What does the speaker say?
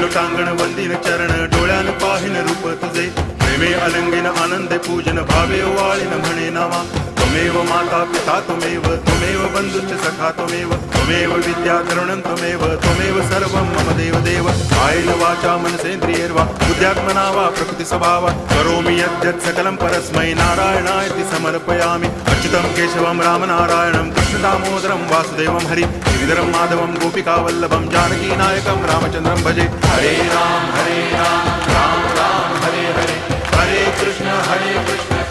लोटांगण वंदिन चरण डोळ्यान पाहिन रूप तुझे प्रेमे अलंगिन आनंदे पूजन भावे वाळीन म्हणे नामा त्वमेव माता पिता त्वमेव बंधुश्च सखा त्वमेव विद्या द्रवणं त्वमेव सर्वं मम देव कायेन वाचा मनसेन्द्रियैर्वा बुद्ध्यात्मना वा प्रकृति स्वभावात् करोमि यद्यत् सकलं परस्मै नारायणायति समर्पयामि अच्युतं केशवं रामनारायणं कृष्णदामोदरं वासुदेवं हरि गिरिधरं माधवं गोपिकावल्लभं जानकीनायकं रामचन्द्रं भजे हरे राम राम राम हरे हरे हरे कृष्ण